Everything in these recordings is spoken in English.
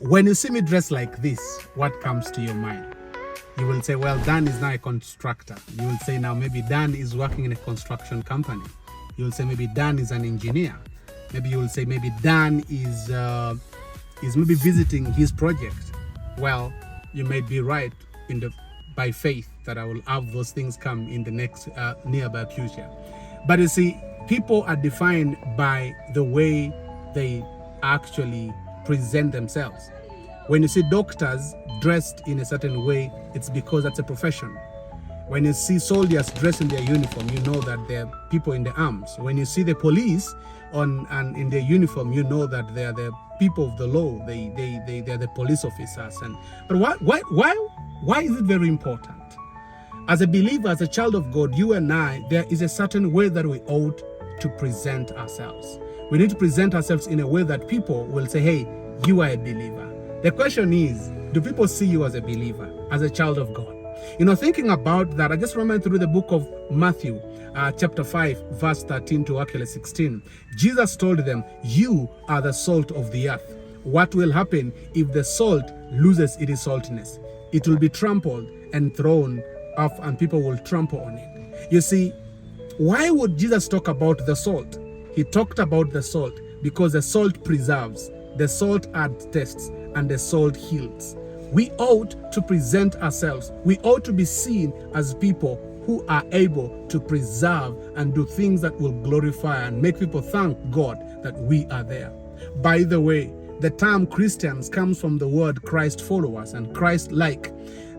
When you see me dressed like this, what comes to your mind? You will say, well, Dan is now a constructor. You will say now maybe Dan is working in a construction company. You will say maybe Dan is an engineer. Maybe you will say maybe Dan is maybe visiting his project. Well, you may be right by faith that I will have those things come in the next nearby future. But you see, people are defined by the way they actually present themselves. When you see doctors dressed in a certain way, it's because that's a profession. When you see soldiers dressed in their uniform, you know that they're people in the arms. When you see the police in their uniform, you know that they're the people of the law. They're the police officers. But why is it very important? As a believer, as a child of God, you and I, there is a certain way that we ought to present ourselves. We need to present ourselves in a way that people will say, hey, you are a believer. The question is, do people see you as a believer, as a child of God? You know, thinking about that, I just remember through the book of Matthew, chapter 5, verse 13 to actually 16. Jesus told them, you are the salt of the earth. What will happen if the salt loses its saltiness? It will be trampled and thrown off, and people will trample on it. You see, why would Jesus talk about the salt? He talked about the salt because the salt preserves, the salt adds taste, and the salt heals. We ought to present ourselves. We ought to be seen as people who are able to preserve and do things that will glorify and make people thank God that we are there. By the way, the term Christians comes from the word Christ followers and Christ-like.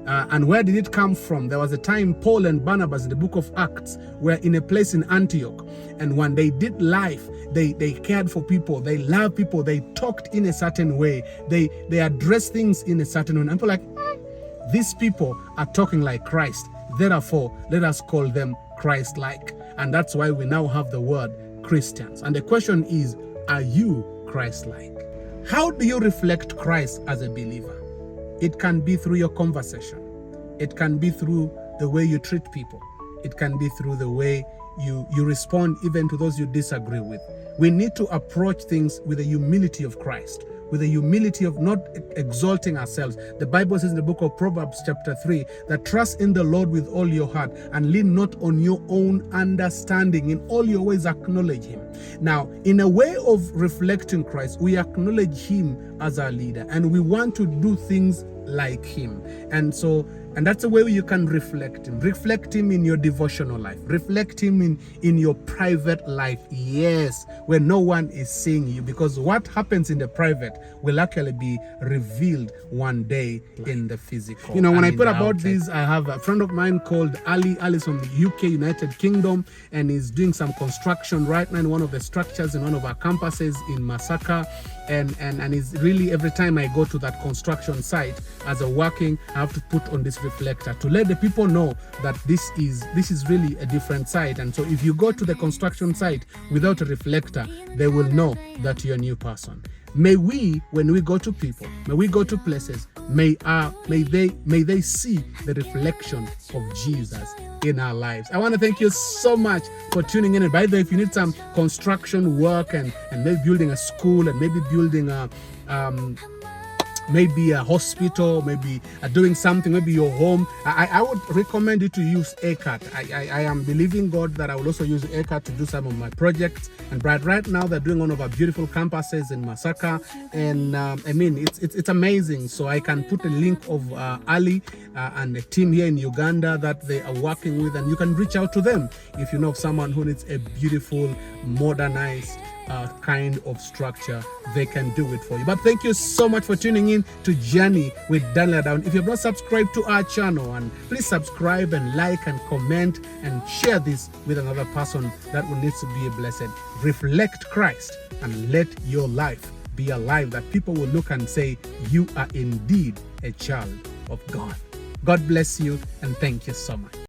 And where did it come from? There was a time Paul and Barnabas in the book of Acts were in a place in Antioch. And when they did life, they cared for people, they loved people, they talked in a certain way, they addressed things in a certain way. And people are like, these people are talking like Christ. Therefore, let us call them Christ-like. And that's why we now have the word Christians. And the question is, are you Christ-like? How do you reflect Christ as a believer? It can be through your conversation. It can be through the way you treat people. It can be through the way you respond even to those you disagree with. We need to approach things with the humility of Christ, with the humility of not exalting ourselves. The Bible says in the book of Proverbs chapter 3 that trust in the Lord with all your heart and lean not on your own understanding. In all your ways acknowledge him. Now, in a way of reflecting Christ, we acknowledge him as our leader and we want to do things like him. And that's the way you can reflect him. Reflect him in your devotional life. Reflect him in your private life. Yes, where no one is seeing you, because what happens in the private will actually be revealed one day in the physical. You know, when I put about this, I have a friend of mine called Ali. Ali's from the UK, United Kingdom, and he's doing some construction right now in one of the structures in one of our campuses in Masaka. And it's really, every time I go to that construction site as a working, I have to put on this reflector to let the people know that this is really a different site. And so if you go to the construction site without a reflector, they will know that you're a new person. May we, when we go to people, may we go to places, may they see the reflection of Jesus in our lives. I want to thank you so much for tuning in. And by the way, if you need some construction work and maybe building a school and maybe building maybe a hospital, maybe doing something, maybe your home, I would recommend you to use ACAT. I am believing God that I will also use ACAT to do some of my projects. And right now they're doing one of our beautiful campuses in Masaka, and I mean it's amazing. So I can put a link of Ali and the team here in Uganda that they are working with, and you can reach out to them if you know of someone who needs a beautiful, modernized kind of structure. They can do it for you. But thank you so much for tuning in to Journey with Daniel Adaon. If you have not subscribed to our channel, and please subscribe and like and comment and share this with another person that will need to be a blessed. Reflect Christ and let your life be a life that people will look and say, you are indeed a child of God. God bless you, and thank you so much.